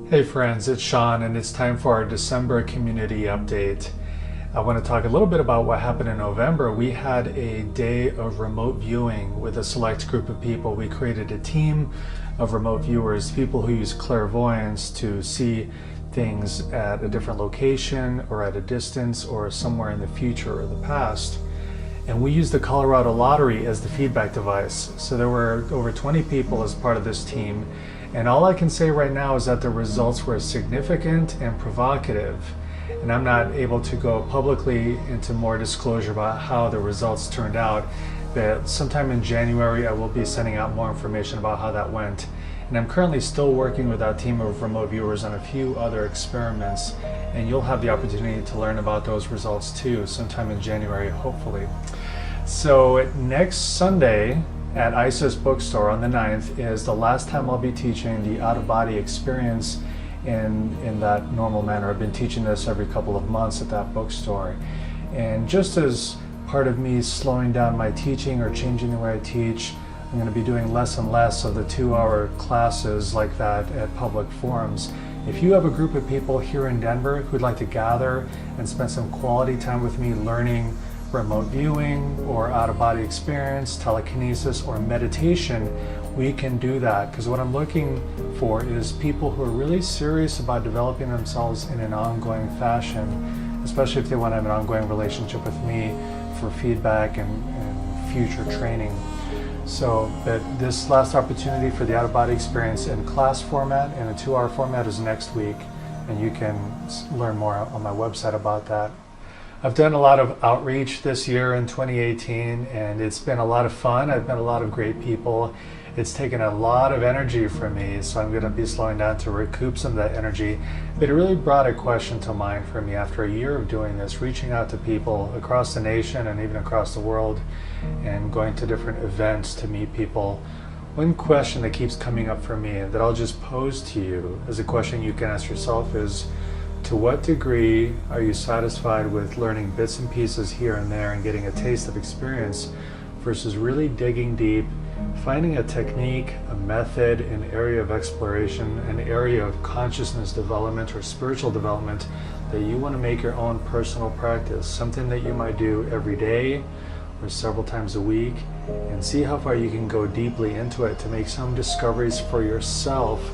Hey friends, it's Sean and it's time for our December community update. I want to talk a little bit about what happened in November. We had a day of remote viewing with a select group of people. We created a team of remote viewers, people who use clairvoyance to see things at a different location or at a distance or somewhere in the future or the past. And we used the Colorado Lottery as the feedback device. So there were over 20 people as part of this team. And all I can say right now is that the results were significant and provocative. And I'm not able to go publicly into more disclosure about how the results turned out. But sometime in January, I will be sending out more information about how that went. And I'm currently still working with that team of remote viewers on a few other experiments. And you'll have the opportunity to learn about those results too, sometime in January, hopefully. So next Sunday, at ISIS Bookstore on the 9th is the last time I'll be teaching the out-of-body experience in that normal manner. I've been teaching this every couple of months at that bookstore. And just as part of me slowing down my teaching or changing the way I teach, I'm going to be doing less and less of the 2-hour classes like that at public forums. If you have a group of people here in Denver who'd like to gather and spend some quality time with me learning remote viewing or out-of-body experience, telekinesis, or meditation, we can do that. Because what I'm looking for is people who are really serious about developing themselves in an ongoing fashion, especially if they want to have an ongoing relationship with me for feedback and future training. So this last opportunity for the out-of-body experience in class format and a 2-hour format is next week, and you can learn more on my website about that. I've done a lot of outreach this year in 2018, and it's been a lot of fun. I've met a lot of great people. It's taken a lot of energy from me, so I'm going to be slowing down to recoup some of that energy. But it really brought a question to mind for me after a year of doing this, reaching out to people across the nation and even across the world, and going to different events to meet people. One question that keeps coming up for me that I'll just pose to you as a question you can ask yourself is, to what degree are you satisfied with learning bits and pieces here and there and getting a taste of experience versus really digging deep, finding a technique, a method, an area of exploration, an area of consciousness development or spiritual development that you want to make your own personal practice, something that you might do every day or several times a week, and see how far you can go deeply into it to make some discoveries for yourself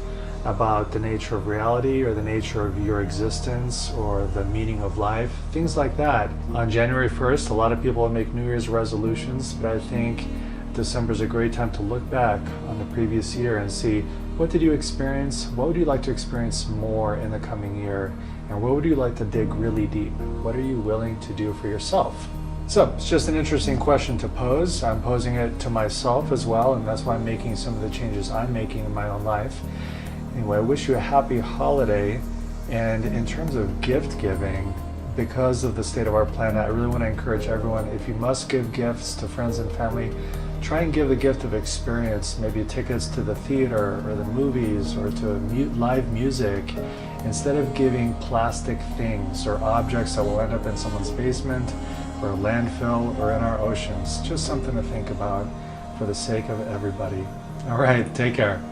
about the nature of reality or the nature of your existence or the meaning of life, things like that. On January 1st, a lot of people will make New Year's resolutions, but I think December is a great time to look back on the previous year and see, what did you experience? What would you like to experience more in the coming year? And what would you like to dig really deep? What are you willing to do for yourself? So it's just an interesting question to pose. I'm posing it to myself as well, and that's why I'm making some of the changes I'm making in my own life. Anyway, I wish you a happy holiday, and in terms of gift giving, because of the state of our planet, I really want to encourage everyone, if you must give gifts to friends and family, try and give the gift of experience, maybe tickets to the theater or the movies or to live music, instead of giving plastic things or objects that will end up in someone's basement or a landfill or in our oceans. Just something to think about for the sake of everybody. All right, take care.